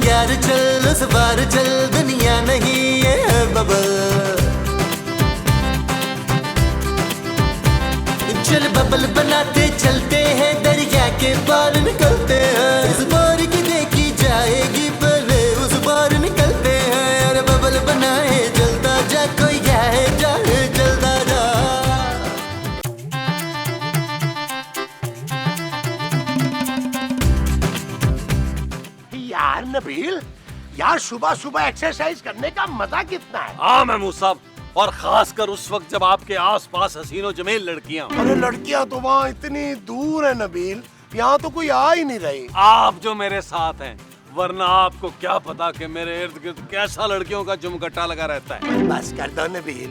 यार चल उस बार चल, दुनिया नहीं ये है बबल। चल बबल बनाते चलते हैं, दरिया के पार निकलते हैं। इस बार की देखी जाएगी पहले उस बार निकलते हैं। अरे बबल बनाए जलता जा, कोई जाए जाए जलता जा। यार नबील, यार सुबह सुबह एक्सरसाइज करने का मजा कितना है। हाँ महमूद साहब, और खासकर उस वक्त जब आपके आसपास हसीनो जमील लड़कियां। अरे लड़कियां तो वहाँ इतनी दूर है नबील, यहाँ तो कोई आ ही नहीं रही। आप जो मेरे साथ हैं, वरना आपको क्या पता कि मेरे इर्द गिर्द कैसा लड़कियों का जुमगट्टा लगा रहता है। बस कर दो नबील,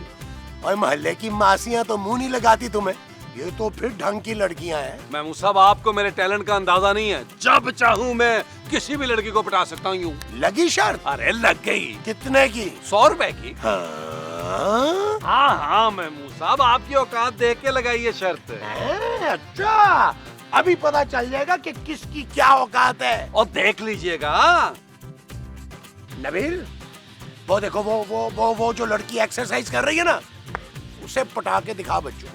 और मोहल्ले की मासियां तो मुंह नहीं लगाती तुम्हें, ये तो फिर ढंग की लड़कियां हैं। महमूद साहब, आपको मेरे टैलेंट का अंदाजा नहीं है। जब चाहूँ मैं किसी भी लड़की को पटा सकता हूँ यूं। लगी शर्त? अरे लग गई। कितने की? 100 रुपए की। हाँ हाँ महमूद साहब, आपकी औकात देख के लगाइए शर्त। अच्छा, अभी पता चल जाएगा कि किसकी क्या औकात है। और देख लीजिएगा। नबील, वो देखो, वो जो लड़की एक्सरसाइज कर रही है ना, उसे पटा के दिखा बच्चों।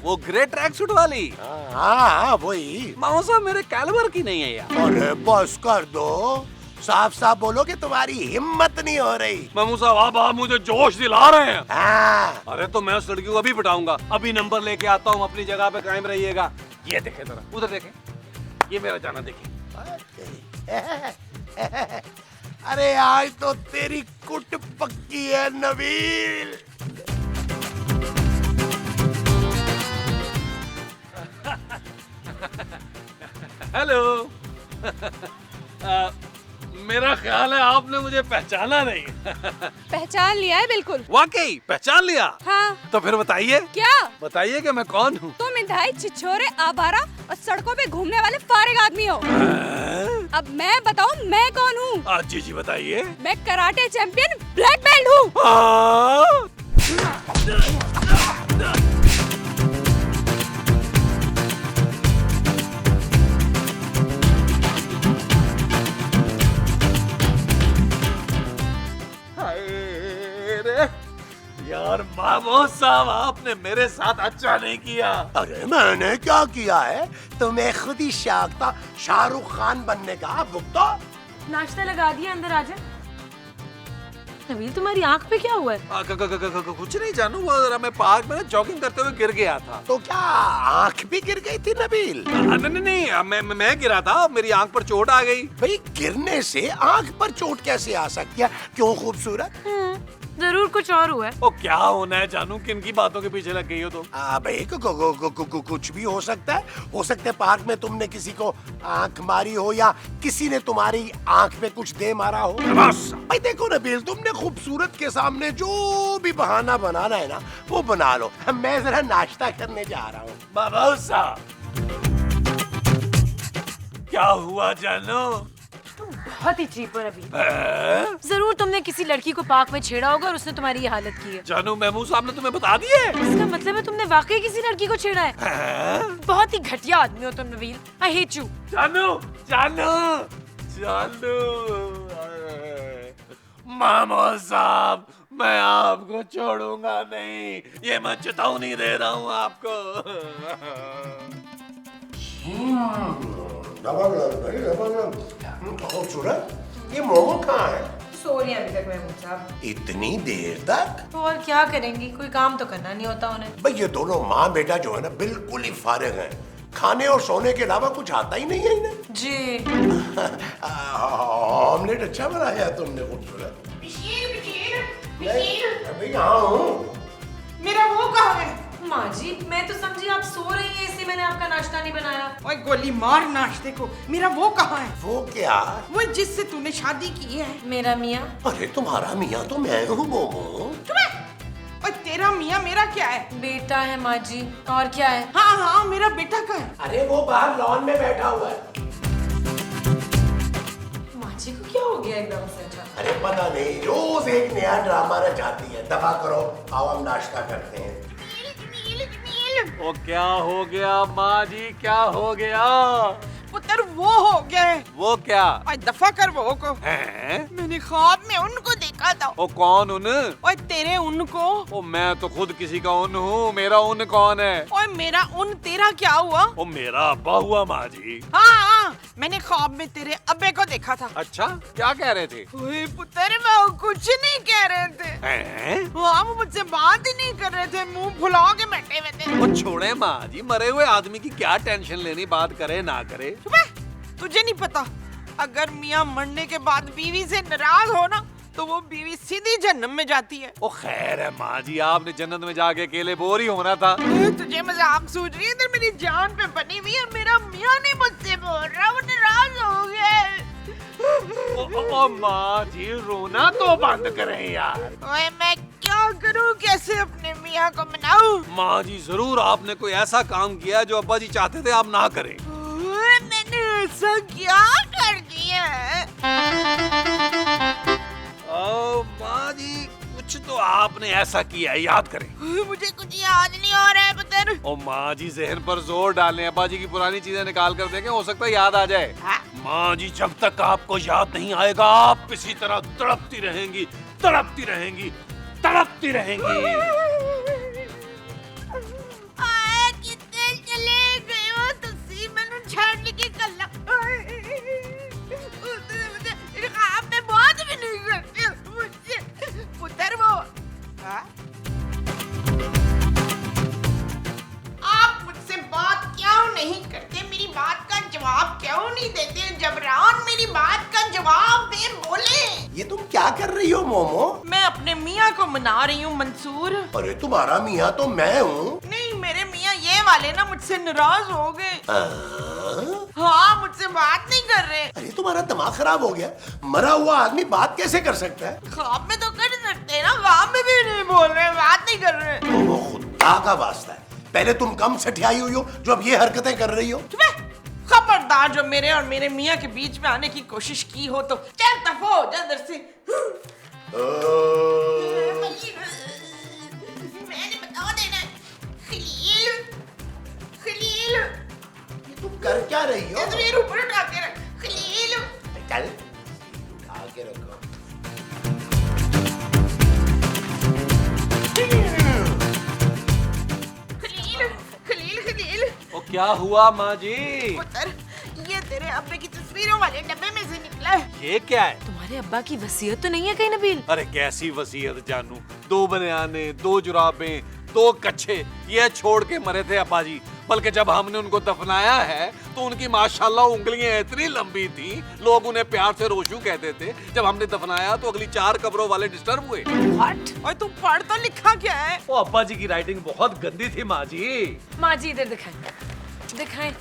वो ग्रे ट्रैक सूट वाली। हाँ वही। मामा साहब, मेरे कैलिबर की नहीं है यार। अरे बस कर दो, साफ साफ बोलो कि तुम्हारी हिम्मत नहीं हो रही। मामू साहब, आप मुझे जोश दिला रहे हैं। हाँ। अरे तो मैं उस लड़की को अभी पटाऊंगा। अभी नंबर लेके आता हूँ, अपनी जगह पे कायम रहिएगा। ये देखे जरा, उधर देखे, ये मेरा जाना देखे। अरे आज तो तेरी कुट पक्की है नबील। हेलो। मेरा ख्याल है आपने मुझे पहचाना नहीं। पहचान लिया है बिल्कुल। वाकई पहचान लिया? हाँ। तो फिर बताइए। क्या? बताइए कि मैं कौन हूँ। तुम इंतहाई छिछोरे, आवारा और सड़कों पे घूमने वाले फारिग आदमी हो। अब मैं बताऊँ मैं कौन हूँ? जी जी बताइए। मैं कराटे चैंपियन ब्लैक बेल्ट हूँ। यार मामू साहब, आपने मेरे साथ अच्छा नहीं किया। अरे मैंने क्या किया है? तुम्हें खुद ही शौक था शाहरुख खान बनने का। भुगतो। नाश्ता लगा दिया, अंदर आ जा। नबील, तुम्हारी आंख पे क्या हुआ है? कुछ नहीं जानू, वो जरा मैं पार्क में जॉगिंग करते हुए गिर गया था। तो क्या आंख भी गिर गई थी नबील? नहीं, मैं गिरा था, मेरी आंख पर चोट आ गई। भाई गिरने से आंख पर चोट कैसे आ सकती है? क्यों खूबसूरत? जरूर कुछ और हुआ है। ओ क्या होना है जानू, किन की बातों के पीछे लग गई हो तुम? भाई कुछ भी हो सकता है। हो सकता है पार्क में तुमने किसी को आंख मारी हो, या किसी ने तुम्हारी आंख पे कुछ दे मारा हो। भाई देखो नबील, तुमने खूबसूरत के सामने जो भी बहाना बनाना है ना, वो बना लो। मैं जरा नाश्ता करने जा रहा हूँ। बाबा साहब, क्या हुआ जानू? तुम बहुत ही चीप हो नबील। जरूर तुमने किसी लड़की को पार्क में छेड़ा होगा और उसने तुम्हारी ये हालत की है। जानू, महमूद साहब ने तुम्हें बता दिए? इसका मतलब है तुमने वाकई किसी लड़की को छेड़ा है। बहुत ही घटिया आदमी हो तुम नबील। I hate you. जानू, जानू, जानू। महमूद साहब, मैं आपको छोड़ूंगा नहीं, ये मैं चेतावनी दे रहा हूँ आपको। खूबसूरत, ये मोमो कहाँ है? सो रही है अभी तक महमूद साहब। इतनी देर तक? तो और क्या करेंगी, कोई काम तो करना नहीं होता उन्हें। भाई ये दोनों माँ बेटा जो है ना, बिल्कुल ही फारिग हैं। खाने और सोने के अलावा कुछ आता ही नहीं है इन्हें। जी। ऑमलेट अच्छा बनाया तुमने, खूबसूरत। अभी यहाँ हूँ। मेरा वो कहाँ है? माँ जी, मैं तो समझी आप सो रही हैं, इसलिए मैंने आपका नाश्ता नहीं बनाया। ओए गोली मार नाश्ते को। मेरा वो कहाँ है? वो क्या? वो जिससे तूने शादी की है। मेरा मियाँ। अरे तुम्हारा मियाँ तो मैं हूँ मोमो। और तेरा मियाँ मेरा क्या है? बेटा है माँ जी, और क्या है? हाँ हाँ, मेरा बेटा का है। अरे वो बाहर लॉन में बैठा हुआ है। माँ जी को क्या हो गया एकदम से? अरे पता नहीं, रोज एक नया ड्रामा रचाती है। दबा करो, आओ हम नाश्ता करते हैं। वो क्या हो गया माँ जी, क्या हो गया? पुत्र वो हो गए। वो क्या ओए दफा कर वो को। है? मैंने ख्वाब में उनको देखा था। ओ कौन उन? ओए तेरे उनको। ओ मैं तो खुद किसी का उन हूँ, मेरा उन कौन है? ओए मेरा उन तेरा क्या हुआ? ओ मेरा अब्बा हुआ माँ जी। हाँ, मैंने ख्वाब में तेरे अब्बे को देखा था। अच्छा, क्या कह रहे थे? ओए पुत्र वो कुछ नहीं कह रहे थे। हैं? हाँ, वो मुझसे बात ही नहीं कर रहे थे, मुंह फुला के बैठे हुए थे। ओ छोड़े माँ जी, मरे हुए आदमी की क्या टेंशन लेनी, बात करे ना करे। तुझे नहीं पता, अगर मियाँ मरने के बाद बीवी से नाराज हो ना तो वो बीवी सीधी जन्नत में जाती है। ओ खैर है माँ जी, आपने जन्नत में जाके अकेले बोर ही होना था। तुझे मजाक सूझ रही है? इधर मेरी जान पे बनी हुई है, मेरा मियाँ नहीं मुझसे बोल रहा, वो नाराज हो गए। ओ माँ जी, रोना तो बंद करें यार। ओए मैं क्या करूँ, कैसे अपने मियाँ को मनाऊं? माँ जी, जरूर आपने कोई ऐसा काम किया जो अब्बा जी चाहते थे आप ना करें। ओए, मैंने ऐसा क्या कर दिया है? ओ माँ जी, कुछ तो आपने ऐसा किया है, याद करें। मुझे कुछ याद नहीं हो रहा है पुत्र। ओ माँ जी, जहन पर जोर डालें, अब्बा जी की पुरानी चीजें निकाल कर देखें, हो सकता है याद आ जाए। हाँ? माँ जी, जब तक आपको याद नहीं आएगा आप इसी तरह तड़पती रहेंगी, तड़पती रहेंगी, तड़पती रहेंगी। आए कितने चले गए हो तुसी मैनू छाड़ने की गल्ला। ख्वाब में बात भी नहीं करते मुझसे पुत्र वो। हाँ? आप मुझसे बात क्यों नहीं करते, मेरी बात का जवाब क्यों नहीं देते? जबरान मेरी बात का जवाब दे, बोले। ये तुम क्या कर रही हो मोमो? मैं अपने मियाँ को मना रही हूँ मंसूर। अरे तुम्हारा मियाँ तो मैं हूँ। नहीं, मेरे मियाँ ये वाले ना मुझसे नाराज हो गए। हाँ, मुझसे बात नहीं कर रहे। अरे तुम्हारा दिमाग खराब हो गया, मरा हुआ आदमी बात कैसे कर सकता है? ख्वाब में तो कर सकते हैं ना, ख्वाब में भी नहीं बोल रहे, बात नहीं कर रहे। वो खुदा का वास्ता है, पहले तुम कम सठियाई हुई हो जो अब ये हरकतें कर रही हो। खबरदार, जो मेरे और मेरे मियाँ के बीच में आने की कोशिश की हो तो चल दफा हो जा इधर से। मैंने बता देना। खलील, खलील, ये तुम कर क्या रही हो? तस्वीर ऊपर उठा के रख। खलील, चल उठा के रखो। खलील, खलील, खलील। ओ क्या हुआ माँ जी? पुत्र, ये तेरे अब्बे की तस्वीरों वाले डब्बे में से निकला है। ये क्या है? तुम्हारे अब्बा की वसीयत तो नहीं है कहीं नबील? अरे कैसी वसीयत जानू, 2 बनियाने, 2 जुराबें, 2 कच्छे, ये छोड़ के मरे थे अब्बा जी। बल्कि जब हमने उनको दफनाया है तो उनकी माशाल्लाह उंगलियां इतनी लंबी थी, लोग उन्हें प्यार से रोशू कहते थे। जब हमने दफनाया तो अगली 4 कब्रों वाले डिस्टर्ब हुए। व्हाट? और तू पढ़ तो लिखा क्या है? ओ अब्बा जी की राइटिंग बहुत गंदी थी माँ जी। माँ जी इधर दिखाएं, दिखाएं।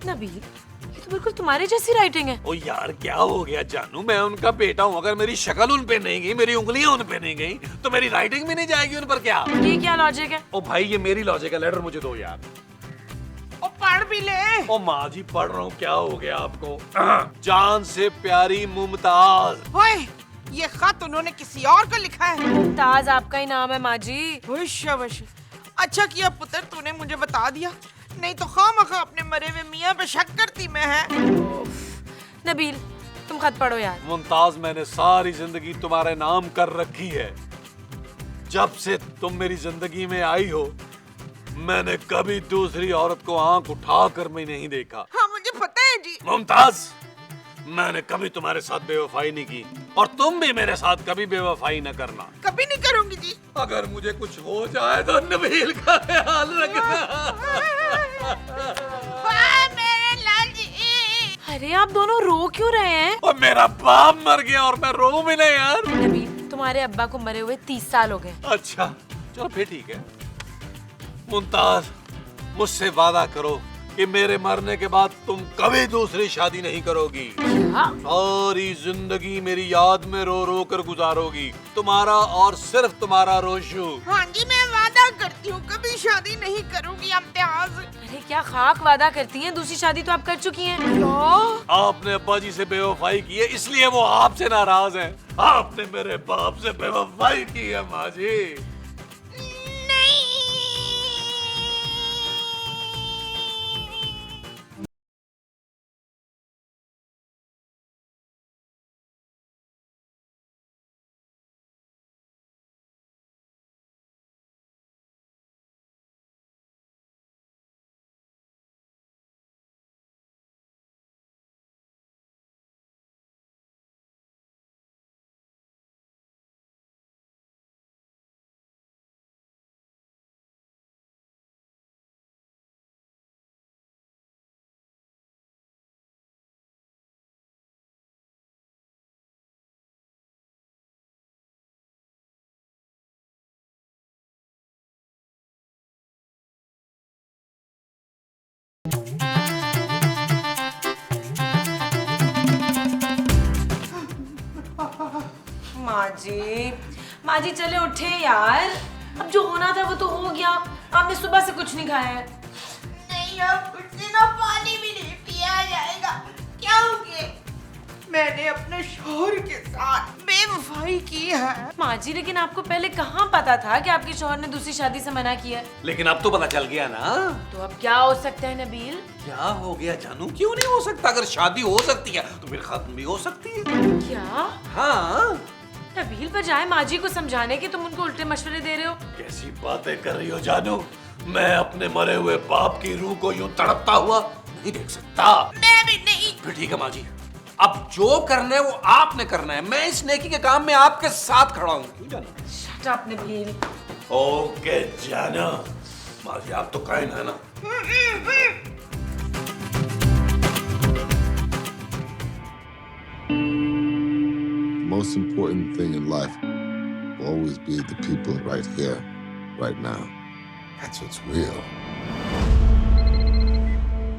नबील, ये तो बिल्कुल तुम्हारे जैसी राइटिंग है। ओ यार क्या हो गया जानू, मैं उनका बेटा हूँ, अगर मेरी शक्ल उन पे नहीं गई, मेरी उंगलियां उन पे नहीं गई तो मेरी राइटिंग भी नहीं जाएगी उन पर क्या? ये क्या लॉजिक है? ओ भाई ये मेरी लॉजिक है, लेटर मुझे दो यार। ओ पढ़ भी ले। ओ माँ जी पढ़ रहा हूँ, क्या हो गया आपको? जान से प्यारी मुमताज। ओए, ये खत उन्होंने किसी और को लिखा है। मुमताज आपका ही नाम है माँ जी। ओए शाबाश, अच्छा किया पुत्र तूने मुझे बता दिया, नहीं तो खामखा अपने मरे हुए मियाँ पे शक करती मैं है। नबील, तुम खत पढ़ो यार। मुमताज, मैंने सारी जिंदगी तुम्हारे नाम कर रखी है। जब से तुम मेरी जिंदगी में आई हो मैंने कभी दूसरी औरत को आंख उठाकर मैं नहीं देखा। हाँ मुझे पता है जी। मुमताज, मैंने कभी तुम्हारे साथ बेवफाई नहीं की और तुम भी मेरे साथ कभी बेवफाई न करना। कभी नहीं करूंगी जी। अगर मुझे कुछ हो जाए तो नबील का ख्याल रखना। मेरे लाल जी। अरे आप दोनों रो क्यों रहे हैं? और मेरा बाप मर गया और मैं रो भी नहीं यार। नबील, तुम्हारे अब्बा को मरे हुए 30 साल हो गए। अच्छा चलो फिर ठीक है। मुमताज, मुझसे वादा करो कि मेरे मरने के बाद तुम कभी दूसरी शादी नहीं करोगी। क्या? सारी जिंदगी मेरी याद में रो रो कर गुजारोगी, तुम्हारा और सिर्फ तुम्हारा रोशू। हाँ जी, मैं वादा करती हूँ कभी शादी नहीं करूंगी इम्तियाज। अरे क्या खाक वादा करती हैं, दूसरी शादी तो आप कर चुकी हैं। आपने अब्बा जी से बेवफाई की है इसलिए वो आपसे नाराज हैं। आपने मेरे बाप से बेवफाई की है माँ जी। जी, माँ जी चले उठे यार। अब जो होना था वो तो हो गया। आपने सुबह से कुछ नहीं खाया है। नहीं, अब कुछ दिनों पानी भी नहीं पिया जाएगा क्योंकि मैंने अपने शौहर के साथ बेवफाई की है। माँ जी, लेकिन आपको पहले कहाँ पता था कि आपके शौहर ने दूसरी शादी से मना किया है? लेकिन अब तो पता चल गया ना। तो अब क्या हो सकता है नबील? क्या हो गया जानू? क्यों नहीं हो सकता? अगर शादी हो सकती है तो फिर खत्म भी हो सकती है। क्या? हाँ। नबील, पर जाए माँ जी को समझाने के तुम उनको उल्टे मशवरे दे रहे हो। कैसी बातें कर रही हो जानू? मैं अपने मरे हुए बाप की रूह को यूं तड़पता हुआ नहीं देख सकता। मैं भी नहीं। फिर ठीक है माँ जी, अब जो करना है वो आपने करना है। मैं इस नेकी के काम में आपके साथ खड़ा हूँ। क्यों जानू? Shut up Nabeel. ओके जानू। माँ जी आप तो कायन है ना। Most important thing in life will always be the people right here, right now. That's what's real.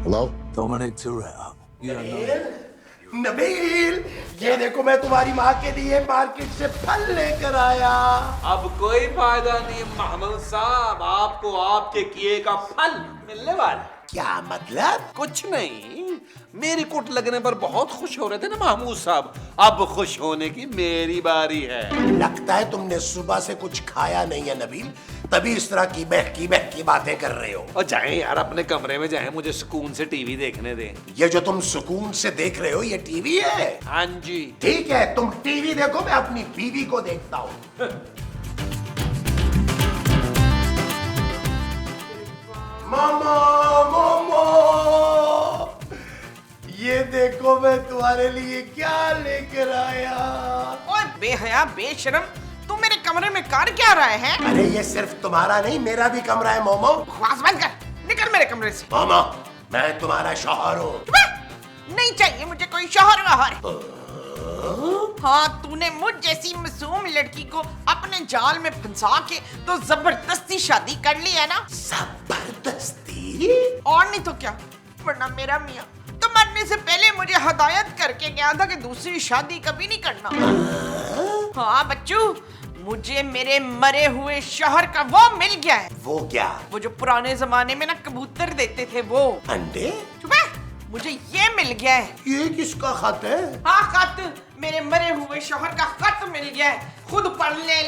Hello? Dominic Toretto. You don't know. Nabeel, ये देखो मैं तुम्हारी माँ के लिए मार्केट से फल लेकर आया। अब कोई फायदा नहीं महमूद साहब, आपको आपके किए का फल मिलने वाला है। क्या मतलब? कुछ नहीं, मेरी कुट लगने पर बहुत खुश हो रहे थे ना महमूद साहब। अब खुश होने की मेरी बारी है। लगता है तुमने सुबह से कुछ खाया नहीं है नबील, तभी इस तरह की बहकी बातें कर रहे हो। और जाएं यार अपने कमरे में जाएं, मुझे सुकून से टीवी देखने दें। ये जो तुम सुकून से देख रहे हो ये टीवी है? हाँ जी। ठीक है, तुम टीवी देखो, मैं अपनी बीवी को देखता हूँ। मामा, मामा, ये देखो मैं तुम्हारे लिए क्या लेकर आया। ओए बेहया बेशरम, तू मेरे कमरे में कर क्या रहा है? अरे ये सिर्फ तुम्हारा नहीं, मेरा भी कमरा है मोमो। बकवास बंद कर, निकल मेरे कमरे से। मामा, मैं तुम्हारा शौहर हूँ। नहीं चाहिए मुझे कोई शौहर वहर। हाँ, तूने मुझ जैसी मासूम लड़की को अपने जाल में फंसा के तो जबरदस्ती शादी कर ली है ना? जबरदस्ती? और नहीं तो क्या, वरना मेरा मियाँ तो मरने से पहले मुझे हदायत करके गया था कि दूसरी शादी कभी नहीं करना। हाँ बच्चू, मुझे मेरे मरे हुए शौहर का वो मिल गया है। वो क्या? वो जो पुराने जमाने में ना कबूतर देते थे वो। अंडे? चुप है, मुझे ये मिल गया है। ये किसका खत है? हाँ खत, मेरे मरे हुए शौहर का खत मिल गया है, खुद पढ़ ले।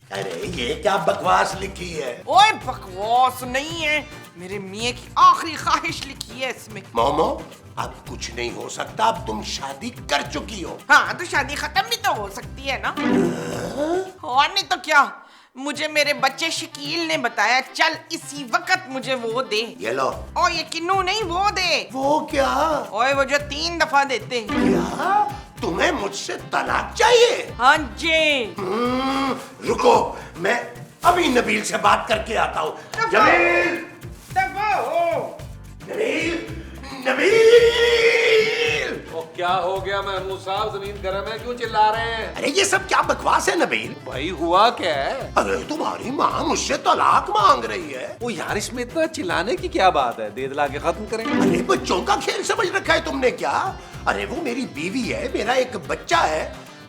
अरे ये क्या बकवास लिखी है? ओए बकवास नहीं है, मेरे मियाँ की आखिरी ख्वाहिश लिखी है इसमें। मोमो, अब कुछ नहीं हो सकता, अब तुम शादी कर चुकी हो। हाँ तो शादी खत्म भी तो हो सकती है ना? और नहीं तो क्या, मुझे मेरे बच्चे शकील ने बताया, चल इसी वक्त मुझे वो दे। ये लो। और ये किन्नू नहीं, वो दे। वो क्या? ओए वो जो 3 दफा देते हैं। क्या? तुम्हें मुझसे तलाक चाहिए? हाँ जी। रुको, मैं अभी नबील से बात करके आता हूँ। जमील! दफा हो। नबील! नबील! तो क्या हो गया महमूद साहब, जमीन गर्म है, क्यों चिल्ला रहे हैं? अरे ये सब क्या बकवास है नबील? भाई हुआ क्या है? अरे तुम्हारी माँ मुझसे तलाक मांग रही है। ओ यार, इसमें इतना चिल्लाने की क्या बात है? दे दिला के खत्म करें। अरे बच्चों का खेल समझ रखा है तुमने क्या? अरे वो मेरी बीवी है, मेरा एक बच्चा है।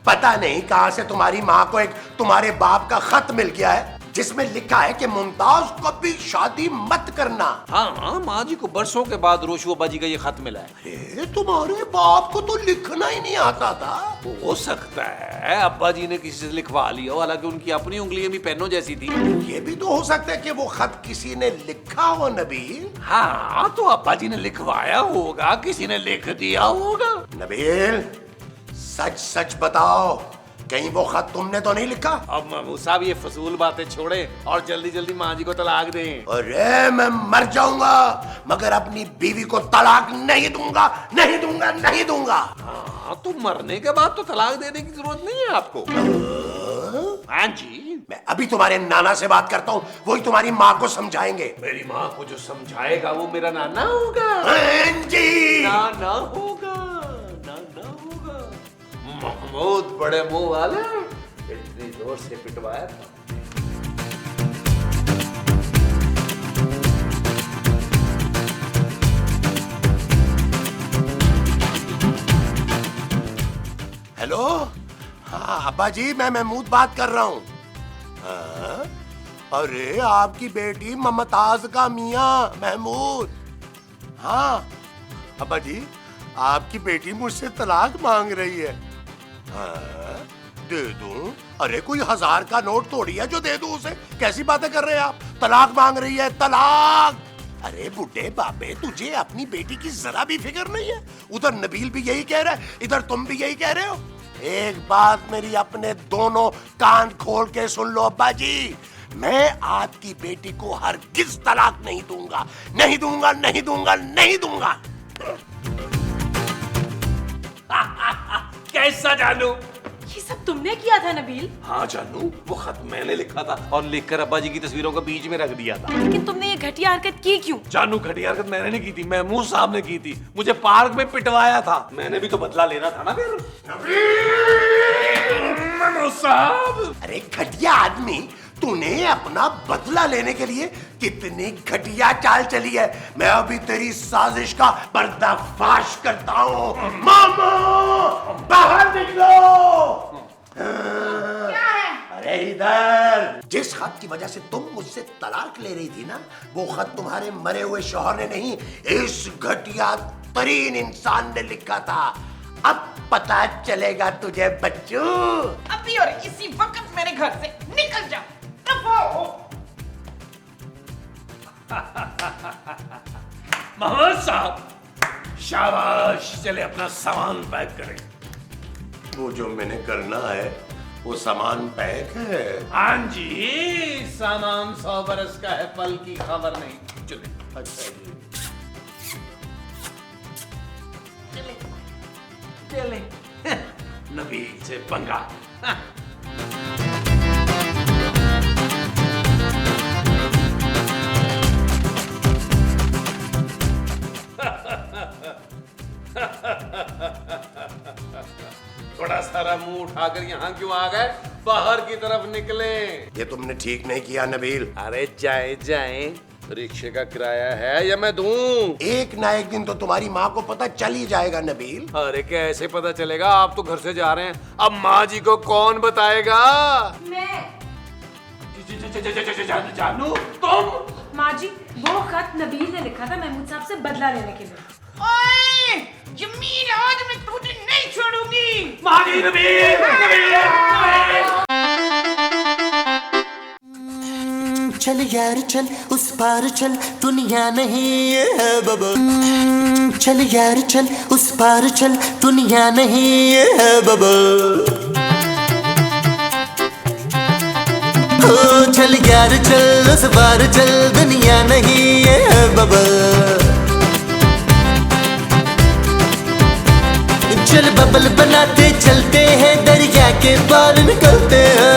पता नहीं कहां से तुम्हारी माँ को एक तुम्हारे बाप का खत मिल गया है जिसमें लिखा है कि मुमताज कभी शादी मत करना। हाँ, माँ जी को बरसों के बाद रोशु अब्बा जी का ये खत मिला है। अरे तुम्हारे बाप को तो लिखना ही नहीं आता था। हो सकता है अब्बा जी ने किसी से लिखवा लिया हो, हालांकि उनकी अपनी उंगलियां भी पेनों जैसी थी। ये भी तो हो सकता है कि वो खत किसी ने लिखा हो नबील। हाँ, तो अब्बा जी ने लिखवाया होगा, किसी ने लिख दिया होगा। नबील, सच सच बताओ, कहीं वो खत तुमने तो नहीं लिखा? अब महमूद साहब ये फजूल बातें छोड़े और जल्दी जल्दी माँ जी को तलाक दें। अरे मैं मर जाऊंगा मगर अपनी बीवी को तलाक नहीं दूंगा, नहीं दूंगा, नहीं दूंगा। हाँ, तो मरने के बाद तो तलाक देने की जरूरत नहीं है आपको। हाँ जी, मैं अभी तुम्हारे नाना से बात करता हूँ, वही तुम्हारी माँ को समझाएंगे। मेरी माँ को जो समझाएगा वो मेरा नाना होगा। हाँ जी। नाना होगा, नाना होगा। महमूद बड़े मुंह वाले, इतनी जोर से पिटवाया था। अब्बा जी मैं महमूद बात कर रहा हूँ। हाँ? अरे आपकी बेटी ममताज का मियाँ महमूद। हाँ अब्बा जी आपकी बेटी मुझसे तलाक मांग रही है। हाँ? दे दूं? अरे कोई 1000 का नोट तोड़ी है जो दे दूं उसे? कैसी बातें कर रहे हैं आप? तलाक मांग रही है, तलाक। अरे बुड्ढे बाबे तुझे अपनी बेटी की जरा भी फिक्र नहीं है? उधर नबील भी यही कह रहा है, इधर तुम भी यही कह रहे हो। एक बात मेरी अपने दोनों कान खोल के सुन लो अब्बा जी, मैं आपकी बेटी को हरगिज तलाक नहीं दूंगा, नहीं दूंगा, नहीं दूंगा, नहीं दूंगा। कैसा जानू? ये सब तुमने किया था नबील? हाँ जानू, वो खत मैंने लिखा था और लिखकर अब्बा जी की तस्वीरों को बीच में रख दिया था। लेकिन तुमने ये घटिया हरकत की क्यों? जानू घटिया हरकत मैंने नहीं की थी, महमूद साहब ने की थी। मुझे पार्क में पिटवाया था, मैंने भी तो बदला लेना था ना फिर। महमूद साहब, अरे घटिया आदमी, तूने अपना बदला लेने के लिए कितनी घटिया चाल चली है। मैं अभी तेरी साजिश का पर्दाफाश करता हूँ। मामा बाहर निकलो। क्या है? अरे इधर। जिस खत की वजह से तुम मुझसे तलाक ले रही थी ना, वो खत तुम्हारे मरे हुए शौहर ने नहीं, इस घटिया तरीन इंसान ने लिखा था। अब पता चलेगा तुझे बच्चू। अभी और इसी वक्त मेरे घर से निकल जाओ। दफा हो। महमूद साहब शाबाश, चले अपना सामान पैक करें। वो जो मैंने करना है वो सामान पैक है। हाँ जी, सामान 100 बरस का है, पल की खबर नहीं। चले। अच्छा जी। चले। नबील से पंगा। बड़ा सारा मुंह उठाकर यहाँ क्यों आ गए? बाहर की तरफ निकले। ये तुमने ठीक नहीं किया नबील। अरे जाए जाए, रिक्शे का किराया है या मैं दूं? एक ना एक दिन तो तुम्हारी माँ को पता चल ही जाएगा नबील। अरे कैसे पता चलेगा? आप तो घर से जा रहे हैं, अब माँ जी को कौन बताएगा? मैं। जानू तुम? माँ जी, वो खत नबील ने लिखा था महमूद साहब से बदला लेने के लिए। ओए, जमीन आज मैं तुझे नहीं छोड़ूंगी। माँ जी, नबील, चल यार चल उस पार चल, दुनिया नहीं ये है बबा। चल यार चल उस पार चल, दुनिया नहीं ये है बबा। ओ चल यार चल उस पार चल, दुनिया नहीं ये है बबा। चल बबल बनाते चलते हैं, दरिया के पार निकलते हैं।